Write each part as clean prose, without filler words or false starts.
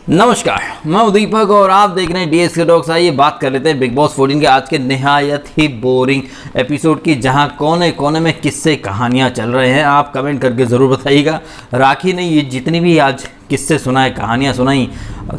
नमस्कार, मैं दीपक और आप देख रहे हैं डीएस के टॉक्स। आइए बात कर लेते हैं बिग बॉस 14 के आज के निहायत ही बोरिंग एपिसोड की, जहां कोने कोने में किस्से कहानियां चल रहे हैं। आप कमेंट करके ज़रूर बताइएगा। राखी ने ये जितनी भी आज किस्से सुनाए, कहानियां सुनाई,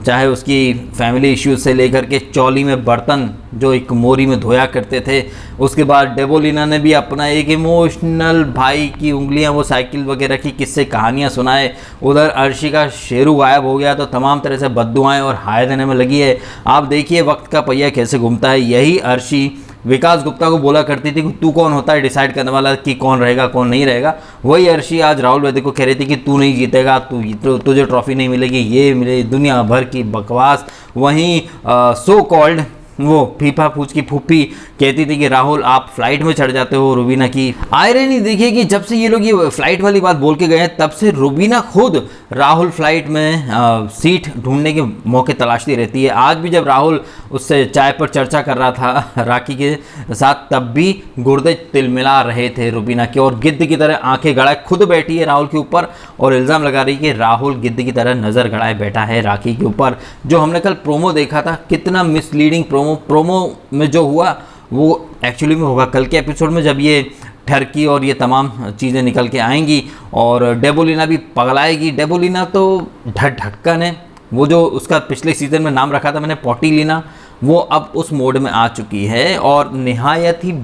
चाहे उसकी फैमिली इश्यूज से लेकर के चौली में बर्तन जो एक मोरी में धोया करते थे, उसके बाद डेबोलिना ने भी अपना एक इमोशनल भाई की उंगलियां, वो साइकिल वगैरह की किस्से कहानियां सुनाए। उधर अर्शी का शेरू गायब हो गया तो तमाम तरह से बद्दुआएं और हाय देने में लगी है। आप देखिए वक्त का पहिया कैसे घूमता है। यही अर्शी विकास गुप्ता को बोला करती थी कि तू कौन होता है डिसाइड करने वाला कि कौन रहेगा कौन नहीं रहेगा। वही अर्शी आज राहुल वैद्य को कह रही थी कि तू नहीं जीतेगा, तुझे ट्रॉफी नहीं मिलेगी, ये मिले, दुनिया भर की बकवास। वहीं सो कॉल्ड वो फीफा फूच की फूफी कहती थी कि राहुल आप फ्लाइट में चढ़ जाते हो रुबीना की। आयरनी देखिए कि जब से ये लोग ये फ्लाइट वाली बात बोल के गए हैं, तब से रुबीना खुद राहुल फ्लाइट में सीट ढूंढने के मौके तलाशती रहती है। आज भी जब राहुल उससे चाय पर चर्चा कर रहा था राखी के साथ, तब भी गुर्दे तिलमिला रहे थे रुबीना के, और गिद्ध की तरह आंखें गड़ाए खुद बैठी है राहुल के ऊपर और इल्ज़ाम लगा रही है कि राहुल गिद्ध की तरह नज़र गड़ाए बैठा है राखी के ऊपर। जो हमने कल प्रोमो देखा था, कितना मिसलीडिंग प्रोमो में जो हुआ वो एक्चुअली में होगा कल के एपिसोड में, जब ये ठरकी और ये तमाम चीज़ें निकल के आएंगी और डेबोलिना भी पगलाएगी। डेबोलिना तो ढक्कन है, वो जो उसका पिछले सीज़न में नाम रखा था मैंने पोटीलिना, वो अब उस मोड में आ चुकी है और निहायत ही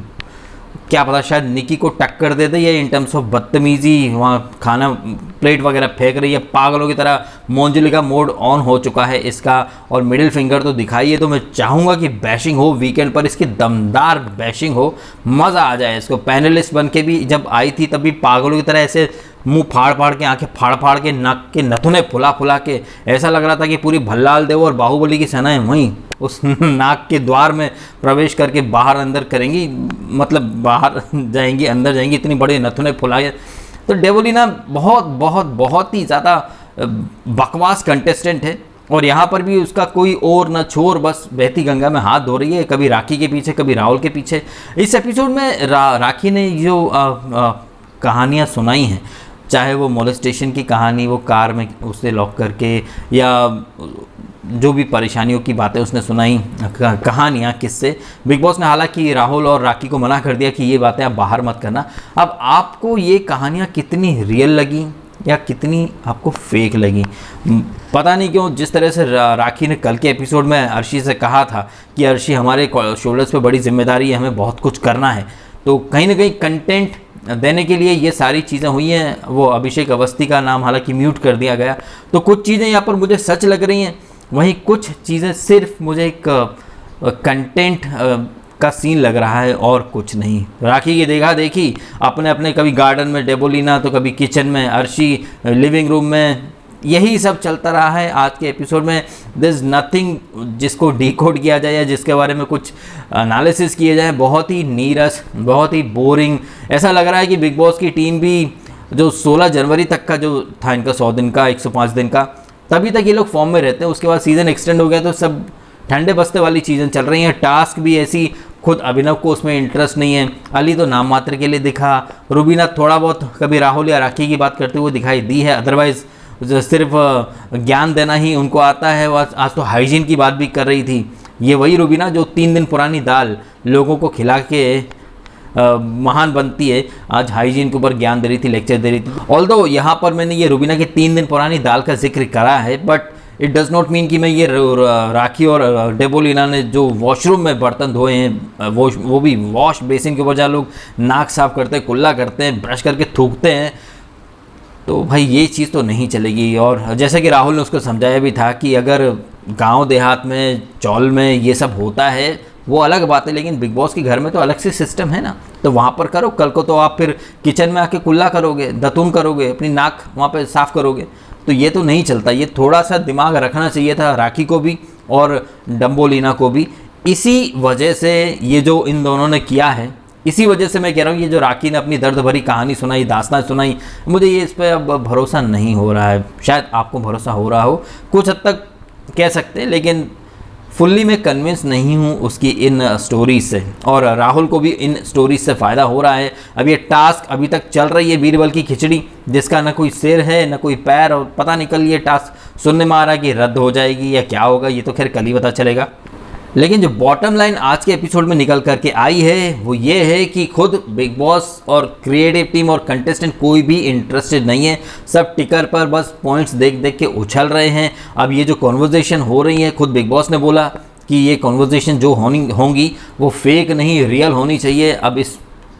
क्या पता शायद निकी को टक्कर दे दे, या इन टर्म्स ऑफ बदतमीज़ी वहाँ खाना प्लेट वगैरह फेंक रही है पागलों की तरह। मोंजुली का मोड ऑन हो चुका है इसका, और मिडिल फिंगर तो दिखाई है। तो मैं चाहूँगा कि बैशिंग हो वीकेंड पर, इसकी दमदार बैशिंग हो, मज़ा आ जाए इसको। पैनलिस्ट बन के भी जब आई थी तब भी पागलों की तरह ऐसे मुंह फाड़ फाड़ के, आंखें फाड़ फाड़ के, नाक के नथुने फुला फुला के, ऐसा लग रहा था कि पूरी भल्लाल देव और बाहुबली की सेनाएं वहीं उस नाक के द्वार में प्रवेश करके बाहर अंदर करेंगी, मतलब बाहर जाएंगी अंदर जाएंगी, इतनी बड़े नथुने फुलाए। तो डेबोलिना बहुत बहुत बहुत ही ज़्यादा बकवास कंटेस्टेंट है, और यहाँ पर भी उसका कोई और न छोर, बस बहती गंगा में हाथ धो रही है, कभी राखी के पीछे कभी राहुल के पीछे। इस एपिसोड में राखी ने जो कहानियाँ सुनाई हैं, चाहे वो मोलेस्टेशन की कहानी, वो कार में उसे लॉक करके, या जो भी परेशानियों की बातें उसने सुनाई, कहानियाँ, किससे, बिग बॉस ने हालांकि राहुल और राखी को मना कर दिया कि ये बातें आप बाहर मत करना। अब आपको ये कहानियाँ कितनी रियल लगी या कितनी आपको फेक लगी, पता नहीं क्यों जिस तरह से राखी ने कल के एपिसोड में अर्शी से कहा था कि अर्शी हमारे शोल्डर्स पे बड़ी जिम्मेदारी है, हमें बहुत कुछ करना है, तो कहीं ना कहीं कंटेंट देने के लिए ये सारी चीज़ें हुई हैं। वो अभिषेक अवस्थी का नाम हालांकि म्यूट कर दिया गया, तो कुछ चीज़ें यहाँ पर मुझे सच लग रही हैं, वहीं कुछ चीज़ें सिर्फ मुझे एक कंटेंट का सीन लग रहा है और कुछ नहीं। राखी की देखा देखी अपने अपने, कभी गार्डन में डेबोलिना तो कभी किचन में अर्शी, लिविंग रूम में, यही सब चलता रहा है आज के एपिसोड में। दिस इज़ नथिंग जिसको डिकोड किया जाए या जिसके बारे में कुछ एनालिसिस किए जाए। बहुत ही नीरस, बहुत ही बोरिंग। ऐसा लग रहा है कि बिग बॉस की टीम भी जो 16 जनवरी तक का जो था इनका 100 दिन का, 105 दिन का, तभी तक ये लोग फॉर्म में रहते हैं। उसके बाद सीज़न एक्सटेंड हो गया तो सब ठंडे बस्ते वाली चीज़ें चल रही हैं। टास्क भी ऐसी, खुद अभिनव को उसमें इंटरेस्ट नहीं है। अली तो नाम मात्र के लिए दिखा, रुबीना थोड़ा बहुत कभी राहुल या राखी की बात करते हुए दिखाई दी है, अदरवाइज़ सिर्फ ज्ञान देना ही उनको आता है। आज तो हाइजीन की बात भी कर रही थी। ये वही रुबीना जो 3 दिन पुरानी दाल लोगों को खिला के महान बनती है, आज हाइजीन के ऊपर ज्ञान दे रही थी, लेक्चर दे रही थी। ऑल्दो यहाँ पर मैंने ये रुबीना की 3 दिन पुरानी दाल का जिक्र करा है, but it does not mean कि मैं ये राखी और डेबोलिना ने जो वॉशरूम में बर्तन धोए हैं, वो भी वॉश बेसिन के ऊपर जहाँ लोग नाक साफ करते हैं, कुल्ला करते हैं, ब्रश करके थूकते हैं, तो भाई ये चीज़ तो नहीं चलेगी। और जैसे कि राहुल ने उसको समझाया भी था कि अगर गांव देहात में, चौल में ये सब होता है वो अलग बात है, लेकिन बिग बॉस के घर में तो अलग से सिस्टम है ना, तो वहाँ पर करो। कल को तो आप फिर किचन में आके कुल्ला करोगे, दतून करोगे, अपनी नाक वहाँ पे साफ़ करोगे, तो ये तो नहीं चलता। ये थोड़ा सा दिमाग रखना चाहिए था राखी को भी और डम्बोलिना को भी। इसी वजह से ये जो इन दोनों ने किया है, इसी वजह से मैं कह रहा हूँ, ये जो राखी ने अपनी दर्द भरी कहानी सुनाई, दास्तान सुनाई, मुझे ये इस पर अब भरोसा नहीं हो रहा है। शायद आपको भरोसा हो रहा हो, कुछ हद तक कह सकते हैं, लेकिन फुल्ली मैं कन्विंस नहीं हूँ उसकी इन स्टोरीज से, और राहुल को भी इन स्टोरीज से फ़ायदा हो रहा है। अब ये टास्क अभी तक चल रही है बीरबल की खिचड़ी, जिसका ना कोई सिर है ना कोई पैर, और पता नहीं कल ये टास्क सुनने में आ रहा है कि रद्द हो जाएगी या क्या होगा, ये तो खैर कल ही पता चलेगा। लेकिन जो बॉटम लाइन आज के एपिसोड में निकल करके आई है वो ये है कि खुद बिग बॉस और क्रिएटिव टीम और कंटेस्टेंट कोई भी इंटरेस्टेड नहीं है। सब टिकर पर बस पॉइंट्स देख देख के उछल रहे हैं। अब ये जो कॉन्वर्जेशन हो रही है, खुद बिग बॉस ने बोला कि ये कॉन्वर्जेशन जो होंगी वो फेक नहीं रियल होनी चाहिए। अब इस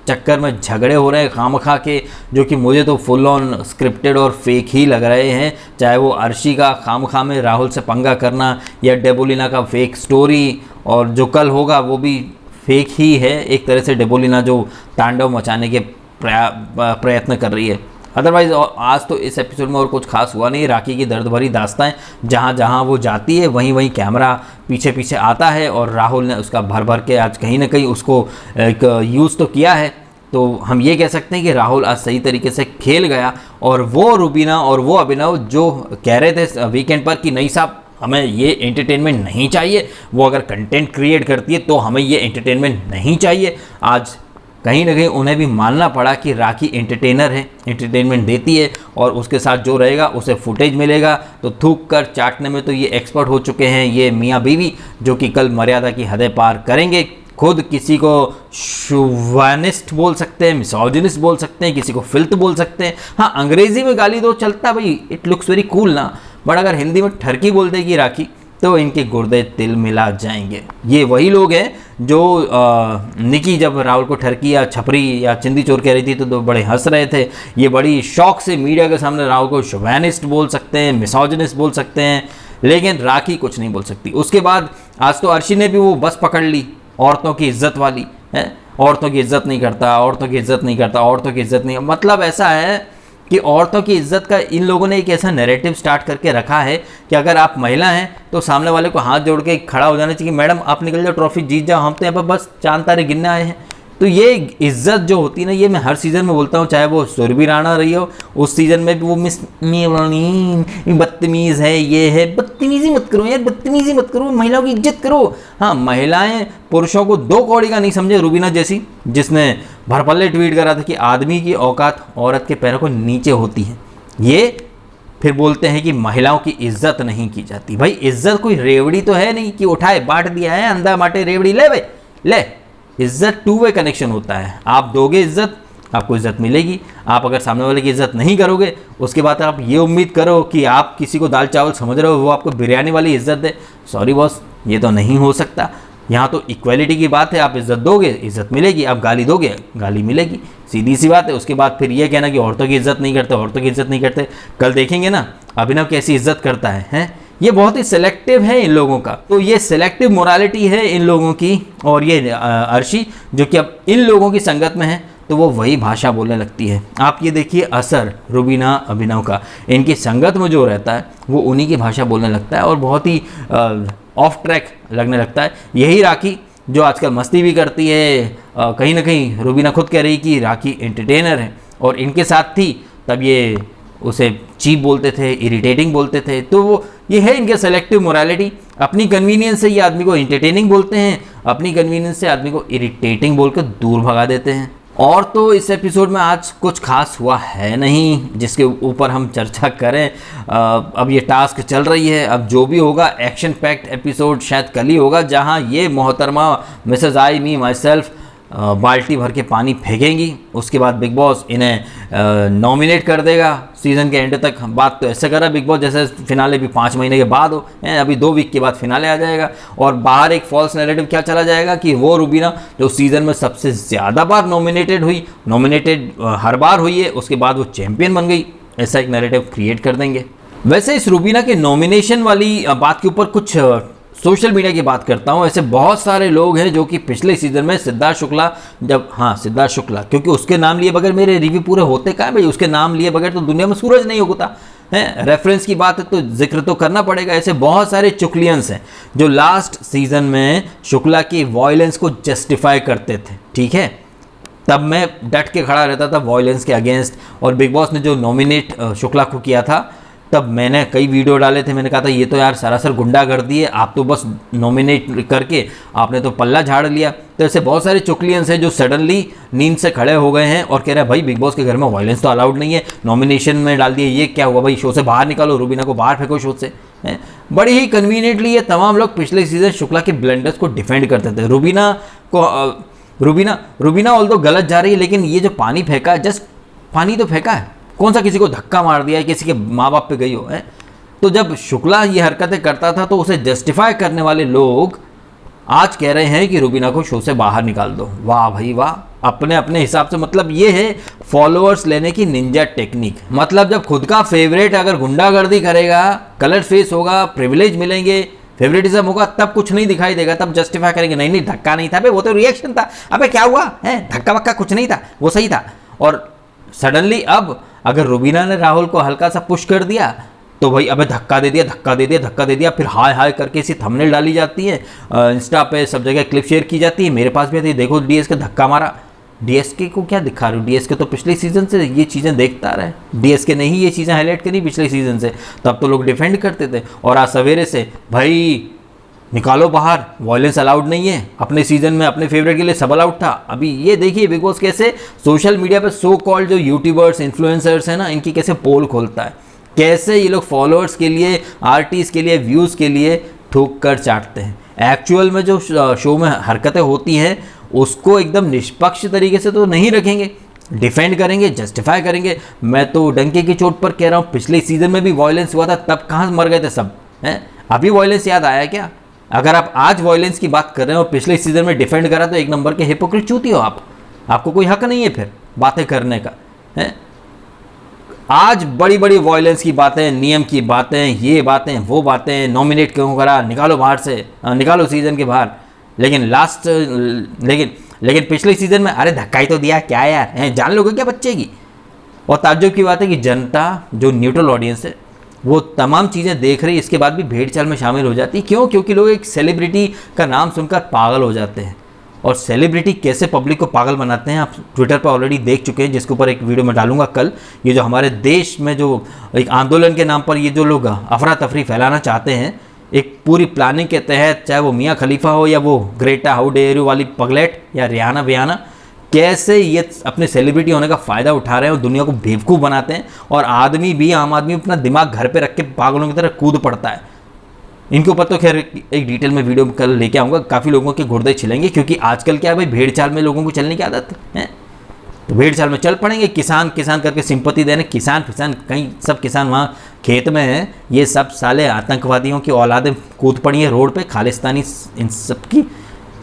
चक्कर में झगड़े हो रहे हैं खामखा के, जो कि मुझे तो फुल ऑन स्क्रिप्टेड और फेक ही लग रहे हैं। चाहे वो अर्शी का खामखा में राहुल से पंगा करना या डेबोलिना का फेक स्टोरी, और जो कल होगा वो भी फेक ही है एक तरह से। डेबोलिना जो तांडव मचाने के प्रयत्न कर रही है। अदरवाइज आज तो इस एपिसोड में और कुछ खास हुआ नहीं। राखी की दर्द भरी दास्तां, जहाँ जहाँ वो जाती है वहीं वहीं कैमरा पीछे पीछे आता है, और राहुल ने उसका भर भर के आज कहीं ना कहीं उसको एक यूज़ तो किया है। तो हम ये कह सकते हैं कि राहुल आज सही तरीके से खेल गया। और वो रुबीना और वो अभिनव जो कह रहे थे वीकेंड पर कि नहीं साहब हमें ये एंटरटेनमेंट नहीं चाहिए, वो अगर कंटेंट क्रिएट करती है तो हमें ये एंटरटेनमेंट नहीं चाहिए, आज कहीं ना कहीं उन्हें भी मानना पड़ा कि राखी एंटरटेनर है, एंटरटेनमेंट देती है, और उसके साथ जो रहेगा उसे फुटेज मिलेगा। तो थूक कर चाटने में तो ये एक्सपर्ट हो चुके हैं ये मियाँ बीवी, जो कि कल मर्यादा की हदें पार करेंगे। खुद किसी को शुवानिस्ट बोल सकते हैं, मिसोजिनिस्ट बोल सकते हैं, किसी को फिल्थ बोल सकते हैं। हाँ, अंग्रेजी में गाली दो चलता भाई, इट लुक्स वेरी कूल ना, बट अगर हिंदी में ठरकी बोल देगी राखी तो इनके गुर्दे तिल मिला जाएंगे। ये वही लोग हैं जो निकी जब राहुल को ठरकी या छपरी या चिंदी चोर कह रही थी तो बड़े हंस रहे थे। ये बड़ी शौक से मीडिया के सामने राहुल को शोवेनिस्ट बोल सकते हैं, मिसोजिनिस्ट बोल सकते हैं, लेकिन राखी कुछ नहीं बोल सकती। उसके बाद आज तो अर्शी ने भी वो बस पकड़ ली औरतों की इज्जत वाली है, औरतों की इज्जत नहीं करता, औरतों की इज्जत नहीं करता, औरतों की इज्जत नहीं। मतलब ऐसा है कि औरतों की इज्जत का इन लोगों ने एक ऐसा नैरेटिव स्टार्ट करके रखा है कि अगर आप महिला हैं तो सामने वाले को हाथ जोड़ के खड़ा हो जाना चाहिए, मैडम आप निकल जाओ, ट्रॉफी जीत जाओ, हम तो यहाँ पर बस चांद तारे गिनने आए हैं। तो ये इज्जत जो होती है ना, ये मैं हर सीज़न में बोलता हूँ, चाहे वो सुरभि राणा रही हो, उस सीज़न में भी वो मिस बदतमीज़ है, ये है, बदतमीज़ी मत करो यार, बदतमीज़ी मत करो, महिलाओं की इज्जत करो। हाँ, महिलाएं पुरुषों को दो कौड़ी का नहीं समझे, रुबीना जैसी, जिसने भरपल्ले ट्वीट करा था कि आदमी की औकात औरत के पैरों को नीचे होती है। ये फिर बोलते हैं कि महिलाओं की इज्जत नहीं की जाती। भाई इज्जत कोई रेवड़ी तो है नहीं कि उठाए बांट दिया है, अंधा बांटे रेवड़ी, ले भाई ले। इज्जत टू वे कनेक्शन होता है, आप दोगे इज्जत आपको इज्जत मिलेगी। आप अगर सामने वाले की इज्जत नहीं करोगे, उसके बाद आप ये उम्मीद करो कि आप किसी को दाल चावल समझ रहे हो, वो आपको बिरयानी वाली इज्जत दे, सॉरी बॉस, ये तो नहीं हो सकता। यहाँ तो इक्वालिटी की बात है, आप इज्जत दोगे इज्जत मिलेगी, आप गाली दोगे गाली मिलेगी, सीधी सी बात है। उसके बाद फिर ये कहना कि औरतों की इज्जत नहीं करते, औरतों की इज्जत नहीं करते, कल देखेंगे ना अभिनव कैसी इज्जत करता है, हैं? ये बहुत ही सिलेक्टिव है इन लोगों का। तो ये सिलेक्टिव मोरालिटी है इन लोगों की। और ये अर्शी जो कि अब इन लोगों की संगत में है तो वो वही भाषा बोलने लगती है। आप ये देखिए असर रुबीना अभिनव का, इनकी संगत में जो रहता है वो उन्हीं की भाषा बोलने लगता है और बहुत ही ऑफ ट्रैक लगने लगता है। यही राखी जो आजकल मस्ती भी करती है, कहीं ना कहीं रुबीना खुद कह रही कि राखी एंटरटेनर है और इनके साथ थी तब ये उसे चीप बोलते थे, इरिटेटिंग बोलते थे। तो वो ये है इनके सेलेक्टिव मोरालिटी। अपनी कन्वीनियंस से ये आदमी को एंटरटेनिंग बोलते हैं, अपनी कन्वीनियंस से आदमी को इरिटेटिंग बोलकर दूर भगा देते हैं। और तो इस एपिसोड में आज कुछ खास हुआ है नहीं जिसके ऊपर हम चर्चा करें। अब ये टास्क चल रही है, अब जो भी होगा एक्शन पैक्ड एपिसोड शायद कल ही होगा, जहां ये मोहतरमा Mrs I me my self बाल्टी भर के पानी फेंकेंगी। उसके बाद बिग बॉस इन्हें नॉमिनेट कर देगा सीज़न के एंड तक। बात तो ऐसे करा बिग बॉस जैसे फिनाले भी 5 महीने के बाद हो, अभी 2 वीक के बाद फिनाले आ जाएगा। और बाहर एक फॉल्स नैरेटिव क्या चला जाएगा कि वो रुबीना जो सीज़न में सबसे ज़्यादा बार नॉमिनेटेड हर बार हुई है, उसके बाद वो चैम्पियन बन गई, ऐसा एक नैरेटिव क्रिएट कर देंगे। वैसे इस रुबीना के नॉमिनेशन वाली बात के ऊपर कुछ सोशल मीडिया की बात करता हूँ। ऐसे बहुत सारे लोग हैं जो कि पिछले सीजन में सिद्धार्थ शुक्ला, क्योंकि उसके नाम लिए बगैर मेरे रिव्यू पूरे होते कहाँ भाई, उसके नाम लिए बगैर तो दुनिया में सूरज नहीं उगता है। रेफरेंस की बात है तो जिक्र तो करना पड़ेगा। ऐसे बहुत सारे चुगलियंस हैं जो लास्ट सीजन में शुक्ला की वॉयलेंस को जस्टिफाई करते थे, ठीक है। तब मैं डट के खड़ा रहता था वॉयलेंस के अगेंस्ट। और बिग बॉस ने जो नॉमिनेट शुक्ला को किया था तब मैंने कई वीडियो डाले थे, मैंने कहा था ये तो यार सरासर गुंडागर्दी है, आप तो बस नॉमिनेट करके आपने तो पल्ला झाड़ लिया। तो ऐसे बहुत सारे चुकलियंस हैं जो सडनली नींद से खड़े हो गए हैं और कह रहे हैं भाई बिग बॉस के घर में वायलेंस तो अलाउड नहीं है, नॉमिनेशन में डाल दिए, ये क्या हुआ भाई, शो से बाहर निकालो, रूबीना को बाहर फेंको शो से। बड़ी ही कन्वीनियंटली ये तमाम लोग पिछले सीजन शुक्ला के ब्लंडर्स को डिफेंड करते थे। रूबीना ऑल तो गलत जा रही है, लेकिन ये जो पानी फेंका है, जस्ट पानी तो फेंका है, कौन सा किसी को धक्का मार दिया है, किसी के माँ बाप पे गई हो है। तो जब शुक्ला ये हरकतें करता था तो उसे जस्टिफाई करने वाले लोग आज कह रहे हैं कि रूबीना को शो से बाहर निकाल दो। वाह भाई वाह, अपने अपने हिसाब से, मतलब ये है फॉलोअर्स लेने की निंजा टेक्निक। मतलब जब खुद का फेवरेट अगर गुंडागर्दी करेगा, कलर फेस होगा, प्रिविलेज मिलेंगे, फेवरेटिज्म होगा, तब कुछ नहीं दिखाई देगा, तब जस्टिफाई करेंगे नहीं नहीं धक्का नहीं था, वो तो रिएक्शन था, अबे क्या हुआ है, धक्का वक्का कुछ नहीं था, वो सही था। और सडनली अब अगर रूबीना ने राहुल को हल्का सा पुश कर दिया तो भाई अबे धक्का दे दिया, धक्का दे दिया, धक्का दे दिया, फिर हाय हाय करके इसी थंबनेल डाली जाती है, इंस्टा पे सब जगह क्लिप शेयर की जाती है, मेरे पास भी आती है, देखो डीएसके धक्का मारा। डीएसके को क्या दिखा रहे हो, डीएसके तो पिछले सीजन से ये चीज़ें देखता रहे, डीएसके ने ही ये चीज़ें हाईलाइट करी पिछले सीजन से, तब तो लोग डिफेंड करते थे। और आज सवेरे से भाई निकालो बाहर, वायलेंस अलाउड नहीं है, अपने सीजन में अपने फेवरेट के लिए सब अलाउड था। अभी ये देखिए बिग बॉस कैसे सोशल मीडिया पे सो कॉल्ड जो यूट्यूबर्स इन्फ्लुएंसर्स हैं ना, इनकी कैसे पोल खोलता है, कैसे ये लोग फॉलोअर्स के लिए, आर्टिस्ट के लिए, व्यूज़ के लिए थूक कर चाटते हैं। एक्चुअल में जो शो में हरकतें होती हैं उसको एकदम निष्पक्ष तरीके से तो नहीं रखेंगे, डिफेंड करेंगे, जस्टिफाई करेंगे। मैं तो डंके की चोट पर कह रहा हूँ, पिछले सीजन में भी वायलेंस हुआ था, तब कहाँ मर गए थे सब हैं, अभी वायलेंस याद आया क्या? अगर आप आज वायलेंस की बात कर रहे हैं और पिछले सीजन में डिफेंड करा तो एक नंबर के हिपोक्रेट चूती हो आप, आपको कोई हक नहीं है फिर बातें करने का है। आज बड़ी बड़ी वायलेंस की बातें, नियम की बातें, ये बातें वो बातें, नॉमिनेट क्यों करा, निकालो बाहर से, निकालो सीजन के बाहर, लेकिन पिछले सीजन में अरे धक्का ही तो दिया, क्या यार है, जान लोगे क्या बच्चे की। और ताज्जुब की बात है कि जनता जो न्यूट्रल ऑडियंस है वो तमाम चीज़ें देख रही, इसके बाद भी भेड़ चाल में शामिल हो जाती। क्यों? क्योंकि लोग एक सेलिब्रिटी का नाम सुनकर पागल हो जाते हैं। और सेलिब्रिटी कैसे पब्लिक को पागल बनाते हैं आप ट्विटर पर ऑलरेडी देख चुके हैं, जिसके ऊपर एक वीडियो में डालूंगा कल। ये जो हमारे देश में जो एक आंदोलन के नाम पर ये जो लोग अफरा तफरी फैलाना चाहते हैं, एक पूरी प्लानिंग के तहत, चाहे वो मियाँ खलीफा हो या वो ग्रेटा हाउ डेयर यू वाली पगलेट या रियाना बियाना, कैसे ये अपने सेलिब्रिटी होने का फ़ायदा उठा रहे हैं और दुनिया को बेवकूफ़ बनाते हैं। और आदमी भी, आम आदमी अपना दिमाग घर पे रख के पागलों की तरह कूद पड़ता है। इनके ऊपर तो खैर एक डिटेल में वीडियो कल लेके आऊँगा, काफ़ी लोगों के गुर्दे छिलेंगे, क्योंकि आजकल क्या है भाई, भेड़ चाल में लोगों को चलने की आदत है, तो भेड़ चाल में चल पड़ेंगे। किसान किसान करके सिंपत्ति देने, किसान कहीं सब किसान वहाँ खेत में हैं, ये सब साले आतंकवादियों की औलादें कूद पड़ी हैं रोड पे, खालिस्तानी इन सब की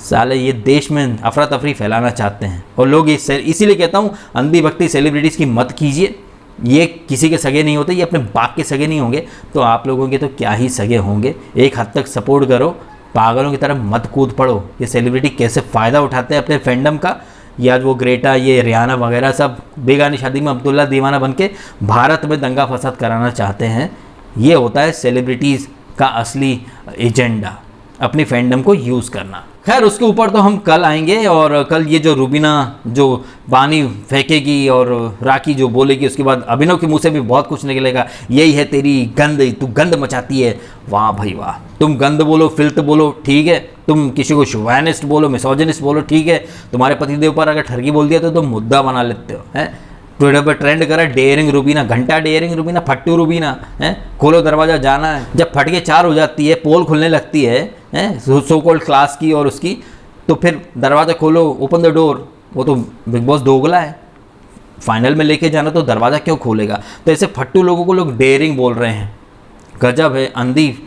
साले ये देश में अफरा तफरी फैलाना चाहते हैं। और लोग इसीलिए कहता हूँ अंधी भक्ति सेलिब्रिटीज़ की मत कीजिए, ये किसी के सगे नहीं होते, ये अपने बाप के सगे नहीं होंगे, तो आप लोगों के तो क्या ही सगे होंगे। एक हद तक सपोर्ट करो, पागलों की तरफ मत कूद पड़ो। ये सेलिब्रिटी कैसे फ़ायदा उठाते हैं अपने फैंडम का, या वो ग्रेटा, ये रियाना वगैरह सब बेगानी शादी में अब्दुल्ला दीवाना बन के भारत में दंगा फसाद कराना चाहते हैं। ये होता है सेलिब्रिटीज़ का असली एजेंडा, अपनी फैंडम को यूज़ करना। खैर उसके ऊपर तो हम कल आएंगे, और कल ये जो रूबीना जो पानी फेंकेगी और राखी जो बोलेगी, उसके बाद अभिनव के मुंह से भी बहुत कुछ निकलेगा, यही है तेरी गंद, तू गंद मचाती है। वाह भाई वाह, तुम गंद बोलो, फिल्थ बोलो, ठीक है, तुम किसी को शोवेनिस्ट बोलो, मिसोजिनिस्ट बोलो, ठीक है, तुम्हारे पतिदेव पर अगर ठरकी बोल दिया तो तुम मुद्दा बना लेते हो हैं। ट्विटर पर ट्रेंड करा डेयरिंग रूबीना, घंटा डेयरिंग रूबीना, फट्टू रूबीना है, खोलो दरवाज़ा जाना है। जब फटके 4 हो जाती है, पोल खुलने लगती है सो कॉल्ड क्लास की और उसकी, तो फिर दरवाज़ा खोलो, ओपन द डोर। वो तो बिग बॉस दोगला है, फाइनल में लेके जाना तो दरवाज़ा क्यों खोलेगा। तो ऐसे फट्टू लोगों को लोग डेयरिंग बोल रहे हैं, गजब है। अंधी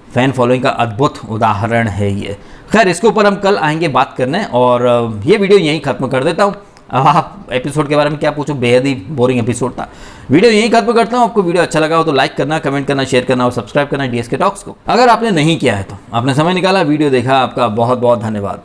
फैन फॉलोइंग का अद्भुत उदाहरण है ये। खैर इसके ऊपर हम कल आएंगे बात करने, और ये वीडियो यहीं ख़त्म कर देता हूँ। अब आप एपिसोड के बारे में क्या पूछो, बेहद ही बोरिंग एपिसोड था। वीडियो यहीं खत्म करता हूँ। आपको वीडियो अच्छा लगा हो तो लाइक करना, कमेंट करना, शेयर करना और सब्सक्राइब करना डीएसके टॉक्स को। अगर आपने नहीं किया है तो आपने समय निकाला, वीडियो देखा, आपका बहुत बहुत धन्यवाद।